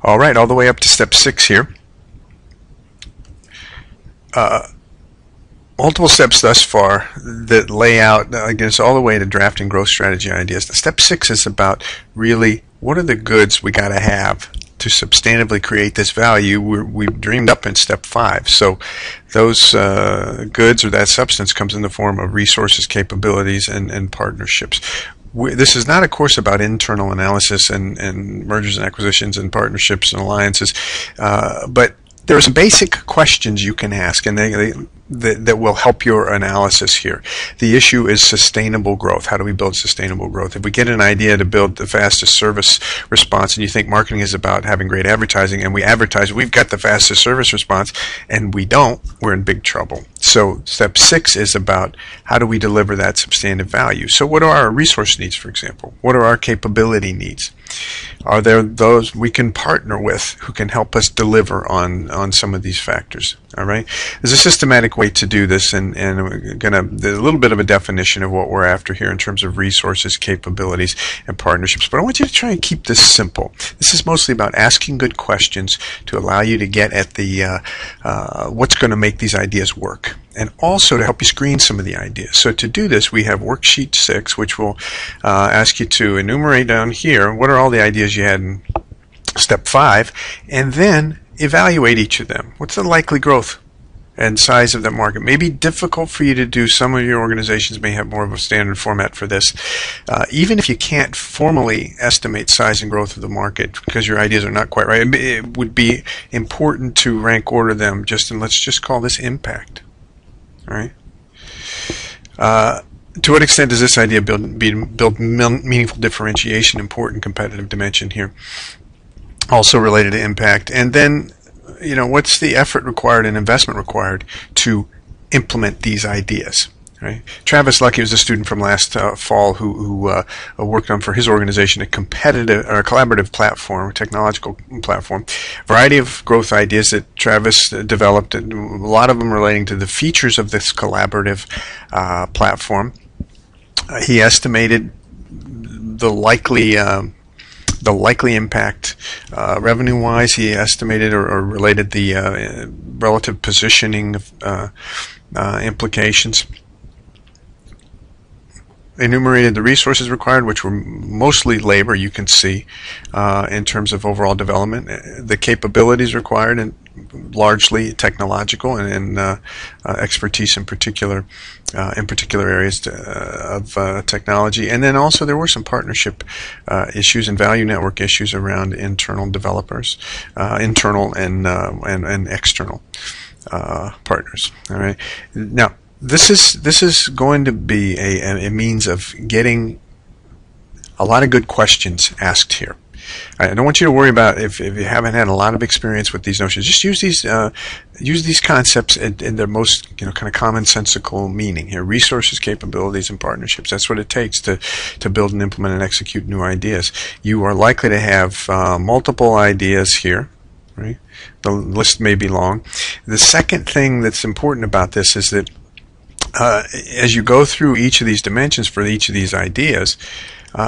All right, all the way up to step 6 here. Multiple steps thus far that lay out, again, it's all the way to drafting growth strategy ideas. Step 6 is about really what are the goods we got to have to substantively create this value we've dreamed up in step 5. So those goods or that substance comes in the form of resources, capabilities, and partnerships. This is not a course about internal analysis and mergers and acquisitions and partnerships and alliances, but there are some basic questions you can ask, and that will help your analysis here. The issue is sustainable growth. How do we build sustainable growth? If we get an idea to build the fastest service response, and you think marketing is about having great advertising, and we advertise we've got the fastest service response, and we don't, we're in big trouble. So step 6 is about how do we deliver that substantive value. So what are our resource needs, for example? What are our capability needs? Are there those we can partner with who can help us deliver on some of these factors? All right. There's a systematic way to do this, and we're there's a little bit of a definition of what we're after here in terms of resources, capabilities, and partnerships. But I want you to try and keep this simple. This is mostly about asking good questions to allow you to get at the what's going to make these ideas work, and also to help you screen some of the ideas. So to do this, we have worksheet 6, which will ask you to enumerate down here what are all the ideas you had in step 5, and then evaluate each of them. What's the likely growth and size of that market? May be difficult for you to do. Some of your organizations may have more of a standard format for this. Even if you can't formally estimate size and growth of the market because your ideas are not quite right, it would be important to rank order them and let's just call this impact. All right. To what extent does this idea build meaningful differentiation, important competitive dimension here? Also related to impact. And then, what's the effort required and investment required to implement these ideas? Right? Travis Lucky was a student from last fall who worked on for his organization a collaborative platform, technological platform, variety of growth ideas that Travis developed, and a lot of them relating to the features of this collaborative platform. He estimated the likely impact revenue-wise. He estimated or related the relative positioning implications. Enumerated the resources required, which were mostly labor, you can see, in terms of overall development. The capabilities required, and largely technological and expertise in particular areas of technology. And then also there were some partnership issues and value network issues around internal developers, internal and external partners. All right. Now, this is going to be a means of getting a lot of good questions asked here. I don't want you to worry about if you haven't had a lot of experience with these notions. Just use these concepts in their most kind of commonsensical meaning here. Resources, capabilities, and partnerships. That's what it takes to build and implement and execute new ideas. You are likely to have multiple ideas here. Right? The list may be long. The second thing that's important about this is that as you go through each of these dimensions for each of these ideas,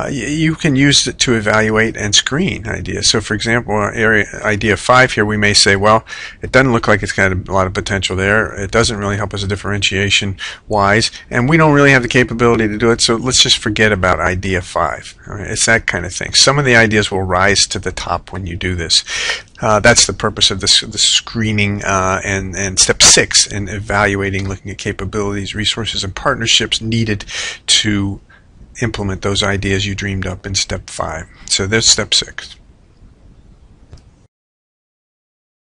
you can use it to evaluate and screen ideas. So, for example, idea 5 here, we may say, well, it doesn't look like it's got a lot of potential there. It doesn't really help us differentiation-wise, and we don't really have the capability to do it, so let's just forget about idea 5. All right? It's that kind of thing. Some of the ideas will rise to the top when you do this. That's the purpose of the screening and step 6 in evaluating, looking at capabilities, resources, and partnerships needed to implement those ideas you dreamed up in step 5. So there's step 6.